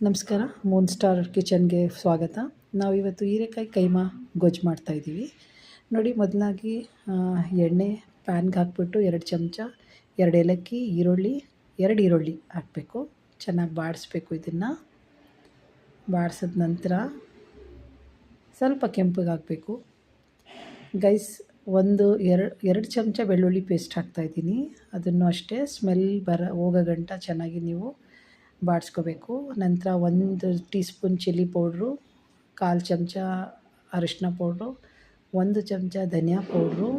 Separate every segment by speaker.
Speaker 1: ನಮಸ್ಕಾರ, Moon star ಕಿಚನ್ಗೆ ಸ್ವಾಗತ. ನಾವಿವತ್ತು ಹೀರೆಕಾಯಿ ಕೈಮಾ ಗೊಜ್ಜು ಮಾಡ್ತಾಯಿದ್ದೀವಿ. ನೋಡಿ, ಮೊದಲಾಗಿ ಎಣ್ಣೆ ಪ್ಯಾನ್ಗೆ ಹಾಕ್ಬಿಟ್ಟು 2 ಚಮಚ, 2 ಏಲಕ್ಕಿ, ಈರುಳ್ಳಿ, 2 ಈರುಳ್ಳಿ ಹಾಕಬೇಕು. ಚೆನ್ನಾಗಿ ಬಾಡಿಸ್ಬೇಕು. ಇದನ್ನು ಬಾಡಿಸಿದ ನಂತರ ಸ್ವಲ್ಪ ಕೆಂಪಗೆ ಹಾಕಬೇಕು. ಗೈಸ್, 2 ಚಮಚ ಬೆಳ್ಳುಳ್ಳಿ ಪೇಸ್ಟ್ ಹಾಕ್ತಾಯಿದ್ದೀನಿ. ಅದನ್ನು ಅಷ್ಟೇ ಸ್ಮೆಲ್ ಹೋಗೋ ಗಂಟ ಚೆನ್ನಾಗಿ ನೀವು ಬಾಡಿಸ್ಕೋಬೇಕು. ನಂತರ 1 ಟೀ ಸ್ಪೂನ್ ಚಿಲ್ಲಿ ಪೌಡ್ರು, 1/4 ಚಮಚ ಅರಿಶಿನ ಪೌಡ್ರು, 1 ಚಮಚ ಧನಿಯಾ ಪೌಡ್ರು.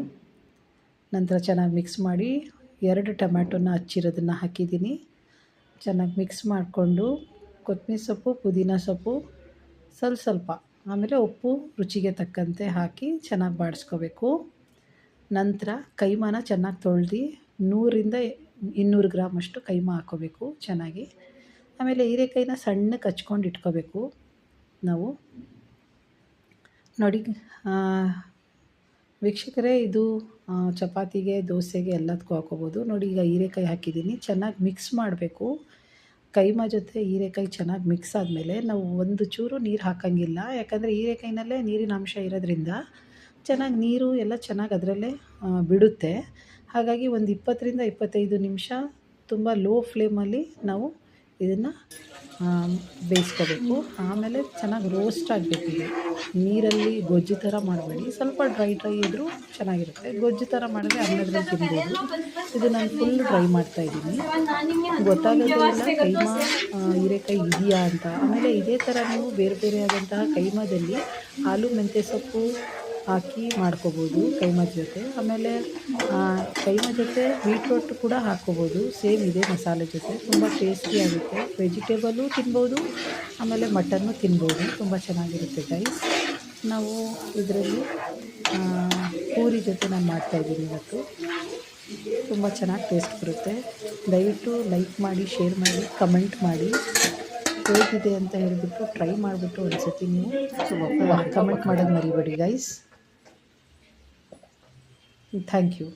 Speaker 1: ನಂತರ ಚೆನ್ನಾಗಿ ಮಿಕ್ಸ್ ಮಾಡಿ 2 ಟೊಮ್ಯಾಟೊನ ಹಚ್ಚಿರೋದನ್ನು ಹಾಕಿದ್ದೀನಿ. ಚೆನ್ನಾಗಿ ಮಿಕ್ಸ್ ಮಾಡಿಕೊಂಡು ಕೊತ್ತಂಬರಿ ಸೊಪ್ಪು, ಪುದೀನ ಸೊಪ್ಪು ಸ್ವಲ್ಪ, ಆಮೇಲೆ ಉಪ್ಪು ರುಚಿಗೆ ತಕ್ಕಂತೆ ಹಾಕಿ ಚೆನ್ನಾಗಿ ಬಾಡಿಸ್ಕೋಬೇಕು. ನಂತರ ಕೈಮಾನ ಚೆನ್ನಾಗಿ ತೊಳೆದು 100ರಿಂದ 200 ಗ್ರಾಮ್ ಅಷ್ಟು ಕೈಮಾ ಹಾಕ್ಕೋಬೇಕು ಚೆನ್ನಾಗಿ. ಆಮೇಲೆ ಹೀರೆಕಾಯಿನ ಸಣ್ಣಕ್ಕೆ ಹಚ್ಕೊಂಡು ಇಟ್ಕೋಬೇಕು ನಾವು. ನೋಡಿ ವೀಕ್ಷಕರೇ, ಇದು ಚಪಾತಿಗೆ, ದೋಸೆಗೆ ಎಲ್ಲದಕ್ಕೂ ಹಾಕ್ಕೋಬೋದು. ನೋಡಿ, ಈಗ ಹೀರೆಕಾಯಿ ಹಾಕಿದ್ದೀನಿ. ಚೆನ್ನಾಗಿ ಮಿಕ್ಸ್ ಮಾಡಬೇಕು. ಕೈಮಾ ಜೊತೆ ಹೀರೆಕಾಯಿ ಚೆನ್ನಾಗಿ ಮಿಕ್ಸ್ ಆದಮೇಲೆ ನಾವು ಒಂದು ಚೂರು ನೀರು ಹಾಕೋಂಗಿಲ್ಲ. ಯಾಕಂದರೆ ಹೀರೆಕಾಯಿನಲ್ಲೇ ನೀರಿನ ಅಂಶ ಇರೋದ್ರಿಂದ ಚೆನ್ನಾಗಿ ನೀರು ಎಲ್ಲ ಚೆನ್ನಾಗಿ ಅದರಲ್ಲೇ ಬಿಡುತ್ತೆ. ಹಾಗಾಗಿ ಒಂದು 20ರಿಂದ 25 ನಿಮಿಷ ತುಂಬ ಲೋ ಫ್ಲೇಮಲ್ಲಿ ನಾವು ಇದನ್ನು ಬೇಯಿಸ್ಕೋಬೇಕು. ಆಮೇಲೆ ಚೆನ್ನಾಗಿ ರೋಸ್ಟ್ ಆಗಬೇಕು. ಇದು ನೀರಲ್ಲಿ ಗೊಜ್ಜು ಥರ ಮಾಡಬೇಡಿ, ಸ್ವಲ್ಪ ಡ್ರೈ ಇದ್ದರೂ ಚೆನ್ನಾಗಿರುತ್ತೆ. ಗೊಜ್ಜು ಥರ ಮಾಡಿದ್ರೆ ಅನ್ನದ್ರಲ್ಲಿ ತಿನ್ಬೋದು. ಇದು ನಾನು ಫುಲ್ ಡ್ರೈ ಮಾಡ್ತಾಯಿದ್ದೀನಿ. ಗೊತ್ತಾಗೋದೇ ಇಲ್ಲ ಕೈಮಾ ಹೀರೆಕಾಯಿ ಇದೆಯಾ ಅಂತ. ಆಮೇಲೆ ಇದೇ ಥರ ನೀವು ಬೇರೆ ಆದಂತಹ ಕೈಮಾದಲ್ಲಿ ಆಲೂ ಮೆಂತ್ಯ ಸೊಪ್ಪು ಹಾಕಿ ಮಾಡ್ಕೋಬೋದು ಕೈಮಾ ಜೊತೆ. ಆಮೇಲೆ ಕೈಮಾ ಜೊತೆ ಬೀಟ್ರೋಟ್ ಕೂಡ ಹಾಕ್ಕೋಬೋದು. ಸೇಮ್ ಇದೇ ಮಸಾಲೆ ಜೊತೆ ತುಂಬ ಟೇಸ್ಟಿಯಾಗುತ್ತೆ. ವೆಜಿಟೇಬಲು ತಿನ್ಬೋದು, ಆಮೇಲೆ ಮಟನ್ನು ತಿನ್ಬೋದು. ತುಂಬ ಚೆನ್ನಾಗಿರುತ್ತೆ ಗೈಸ್. ನಾವು ಇದರಲ್ಲಿ ಪೂರಿ ಜೊತೆ ನಾನು ಮಾಡ್ತಾಯಿದ್ದೀನಿ ಇವತ್ತು. ತುಂಬ ಚೆನ್ನಾಗಿ ಟೇಸ್ಟ್ ಬರುತ್ತೆ. ದಯವಿಟ್ಟು ಲೈಕ್ ಮಾಡಿ, ಶೇರ್ ಮಾಡಿ, ಕಮೆಂಟ್ ಮಾಡಿ. ಹೇಗಿದೆ ಅಂತ ಹೇಳಿಬಿಟ್ಟು ಟ್ರೈ ಮಾಡಿಬಿಟ್ಟು ಒಂದು ಸತಿ ನೀವು ಕಮೆಂಟ್ ಮಾಡೋದು ಮರಿಬೇಡಿ ಗೈಸ್. Thank you.